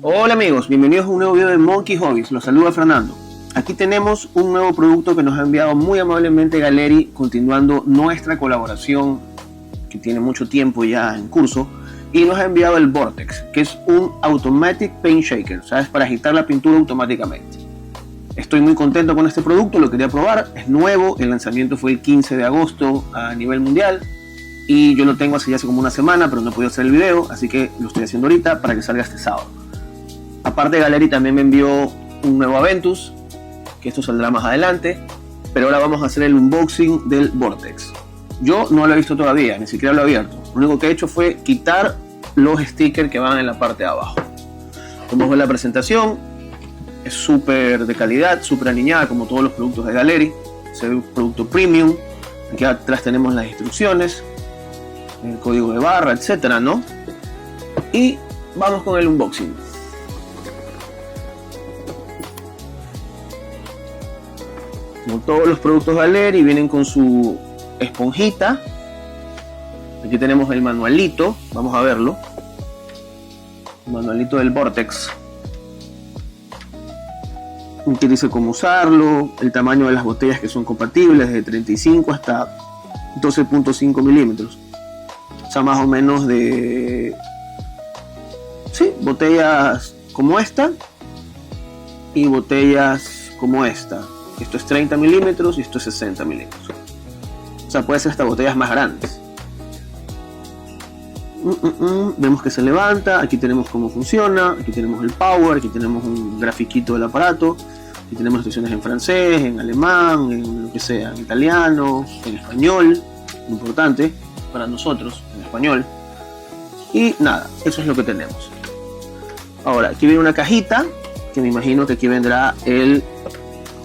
Hola amigos, bienvenidos a un nuevo video de Monkey Hobbies. Los saluda Fernando. Aquí tenemos un nuevo producto que nos ha enviado muy amablemente Galeri, continuando nuestra colaboración que tiene mucho tiempo ya en curso, y nos ha enviado el Vortex, que es un Automatic Paint Shaker, ¿sabes? Para agitar la pintura automáticamente. Estoy muy contento con este producto, lo quería probar, es nuevo, el lanzamiento fue el 15 de agosto a nivel mundial y yo lo tengo hace como una semana, pero no he podido hacer el video, así que lo estoy haciendo ahorita para que salga este sábado. Aparte, Galeri también me envió un nuevo Aventus, que esto saldrá más adelante, pero ahora vamos a hacer el unboxing del Vortex. Yo no lo he visto todavía, ni siquiera lo he abierto. Lo único que he hecho fue quitar los stickers que van en la parte de abajo. Como ven la presentación, es súper de calidad, súper alineada como todos los productos de Galeri. Es un producto premium. Aquí atrás tenemos las instrucciones, el código de barra, etcétera, ¿no? Y vamos con el unboxing. Como todos los productos Galeri vienen con su esponjita. Aquí tenemos el manualito, vamos a verlo. El manualito del Vortex. Aquí dice cómo usarlo, el tamaño de las botellas que son compatibles, desde 35 hasta 12.5 milímetros. O sea, más o menos de... sí, botellas como esta y botellas como esta. Esto es 30 milímetros y esto es 60 milímetros. O sea, puede ser hasta botellas más grandes. Vemos que se levanta. Aquí tenemos cómo funciona. Aquí tenemos el power. Aquí tenemos un grafiquito del aparato. Aquí tenemos instrucciones en francés, en alemán, en lo que sea, en italiano, en español. Importante para nosotros, en español. Y nada, eso es lo que tenemos. Ahora, aquí viene una cajita, que me imagino que aquí vendrá el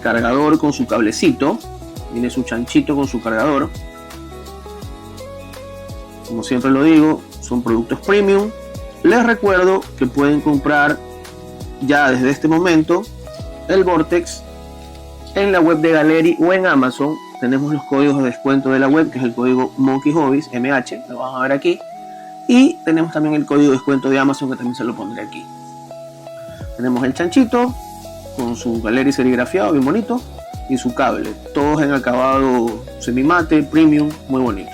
cargador con su cablecito. Viene su chanchito con su cargador. Como siempre lo digo, son productos premium. Les recuerdo que pueden comprar ya desde este momento el Vortex en la web de Galeri o en Amazon. Tenemos los códigos de descuento de la web, que es el código Monkey Hobbies, MH, lo vamos a ver aquí. Y tenemos también el código de descuento de Amazon, que también se lo pondré aquí. Tenemos el chanchito con su Galeri serigrafiado, bien bonito, y su cable, todos en acabado semimate, premium, muy bonito.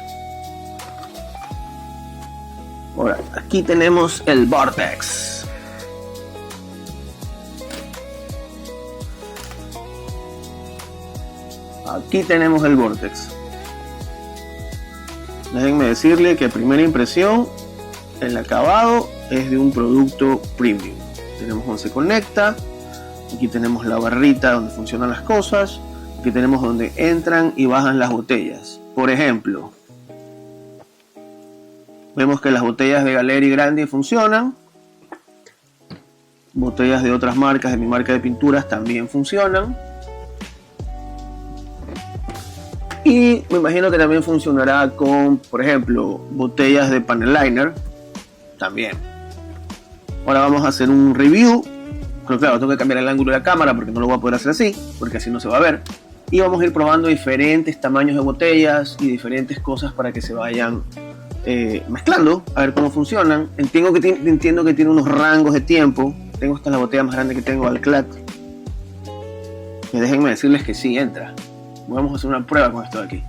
Ahora, aquí tenemos el Vortex. Aquí tenemos el Vortex. Déjenme decirle que a primera impresión, el acabado es de un producto premium. Tenemos donde se conecta. Aquí tenemos la barrita donde funcionan las cosas. Aquí tenemos donde entran y bajan las botellas. Por ejemplo, vemos que las botellas de Galeri Grande funcionan. Botellas de otras marcas, de mi marca de pinturas, también funcionan. Y me imagino que también funcionará con, por ejemplo, botellas de panel liner. También. Ahora vamos a hacer un review. Pero claro, tengo que cambiar el ángulo de la cámara porque no lo voy a poder hacer así, porque así no se va a ver. Y vamos a ir probando diferentes tamaños de botellas y diferentes cosas para que se vayan mezclando, a ver cómo funcionan. Entiendo que tiene unos rangos de tiempo. Esta es la botella más grande que tengo, Alclat. Y déjenme decirles que sí entra. Vamos a hacer una prueba con esto de aquí.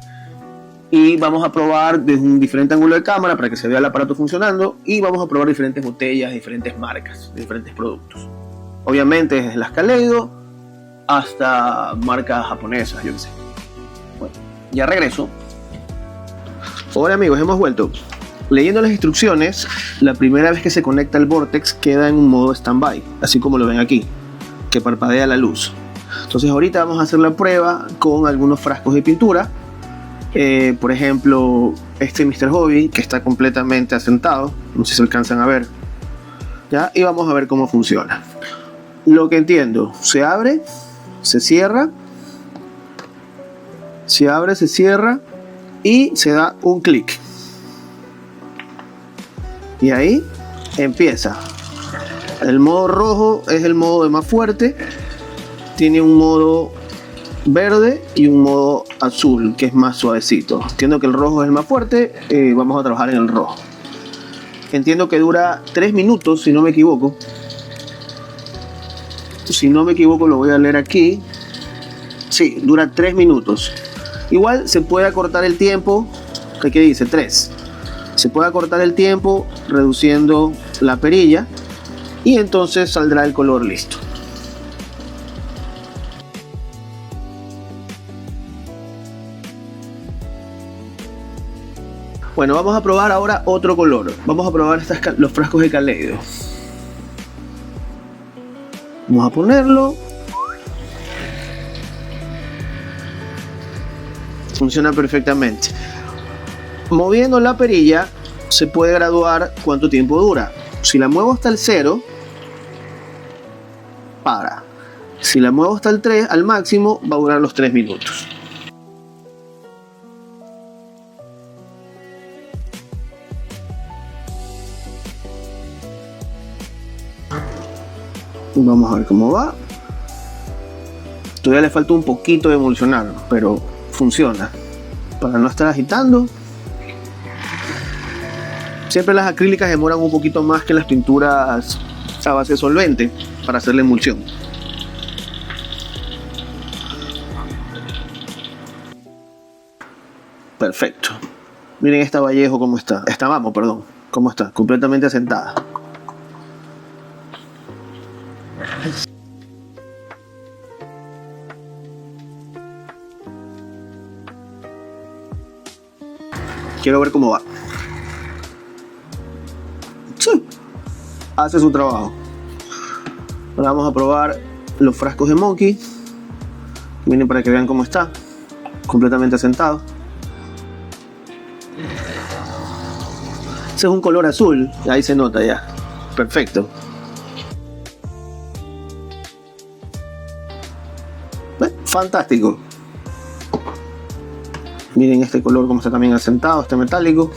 Y vamos a probar desde un diferente ángulo de cámara para que se vea el aparato funcionando. Y vamos a probar diferentes botellas, diferentes marcas, diferentes productos. Obviamente desde las Kaleido hasta marcas japonesas, yo qué sé. Bueno, ya regreso. Hola amigos, hemos vuelto. Leyendo las instrucciones, la primera vez que se conecta el Vortex queda en un modo standby, así como lo ven aquí, que parpadea la luz. Entonces ahorita vamos a hacer la prueba con algunos frascos de pintura. Por ejemplo, este Mr. Hobby, que está completamente asentado, no sé si se alcanzan a ver. ¿Ya? Y vamos a ver cómo funciona. Lo que entiendo, se abre, se cierra, se abre, se cierra y se da un clic. Y ahí empieza. El modo rojo es el modo de más fuerte. Tiene un modo verde y un modo azul que es más suavecito. Entiendo que el rojo es el más fuerte. Vamos a trabajar en el rojo. Entiendo que dura 3 minutos, si no me equivoco. Si no me equivoco, lo voy a leer aquí. Sí, dura 3 minutos. Igual se puede acortar el tiempo. ¿Qué dice? 3. Se puede acortar el tiempo reduciendo la perilla y entonces saldrá el color listo. Bueno, vamos a probar ahora otro color. Vamos a probar los frascos de Kaleido. Vamos a ponerlo. Funciona perfectamente. Moviendo la perilla se puede graduar cuánto tiempo dura. Si la muevo hasta el 0, para. Si la muevo hasta el 3, al máximo, va a durar los 3 minutos. Vamos a ver cómo va. Todavía le falta un poquito de emulsionar, pero funciona. Para no estar agitando. Siempre las acrílicas demoran un poquito más que las pinturas a base de solvente para hacer la emulsión. Perfecto. Miren esta Vallejo cómo está. Esta Mamo, perdón. Cómo está. Completamente asentada. Quiero ver cómo va. Sí, hace su trabajo. Ahora vamos a probar los frascos de Monkey. Miren para que vean cómo está. Completamente asentado. Ese es un color azul. Ahí se nota ya. Perfecto. Fantástico. Miren este color como está también asentado, este metálico.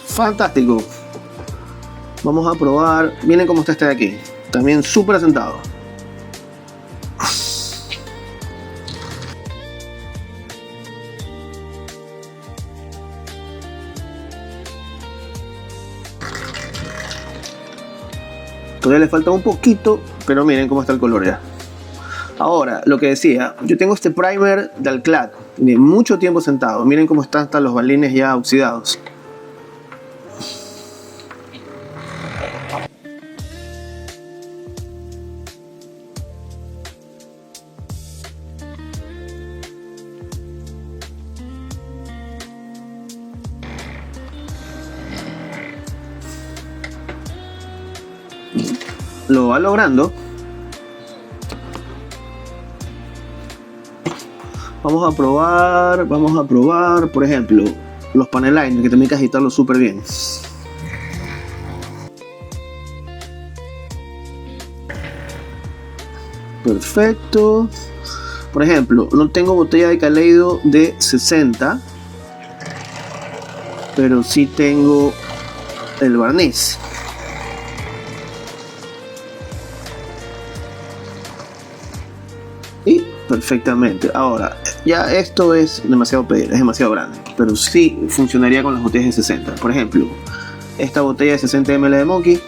Fantástico. Vamos a probar. Miren cómo está este de aquí. También súper asentado. Todavía le falta un poquito, pero miren cómo está el color ya. Ahora, lo que decía, yo tengo este primer de Alclad, tiene mucho tiempo sentado. Miren cómo están hasta los balines ya oxidados. Lo va logrando. Vamos a probar, por ejemplo, los panel liners, que también hay que agitarlos súper bien. Perfecto. Por ejemplo, no tengo botella de Kaleido de 60, pero sí tengo el barniz. Y perfectamente. Ahora, ya esto es demasiado pedir, es demasiado grande, pero sí funcionaría con las botellas de 60. Por ejemplo, esta botella de 60 ml de Monkey.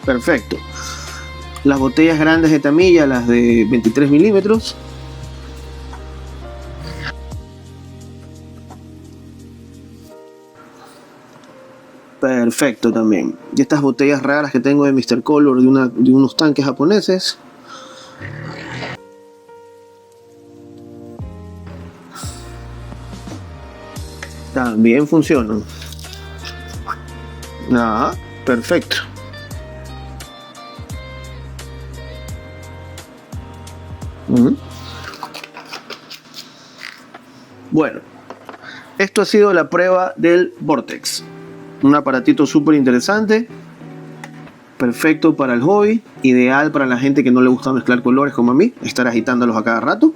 Perfecto. Las botellas grandes de Tamiya, las de 23 milímetros. Perfecto también. Y estas botellas raras que tengo de Mr. Color de unos tanques japoneses. También funcionan. Ah, perfecto. Bueno, Esto ha sido la prueba del Vortex. Un aparatito súper interesante. Perfecto para el hobby. Ideal para la gente que no le gusta mezclar colores como a mí. Estar agitándolos a cada rato.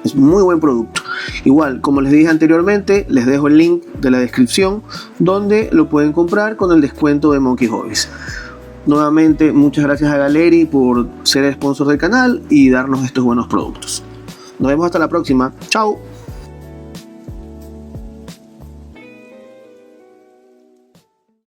Es muy buen producto. Igual, como les dije anteriormente, les dejo el link de la descripción donde lo pueden comprar con el descuento de Monkey Hobbies. Nuevamente, muchas gracias a Galeri por ser sponsor del canal y darnos estos buenos productos. Nos vemos hasta la próxima. Chao.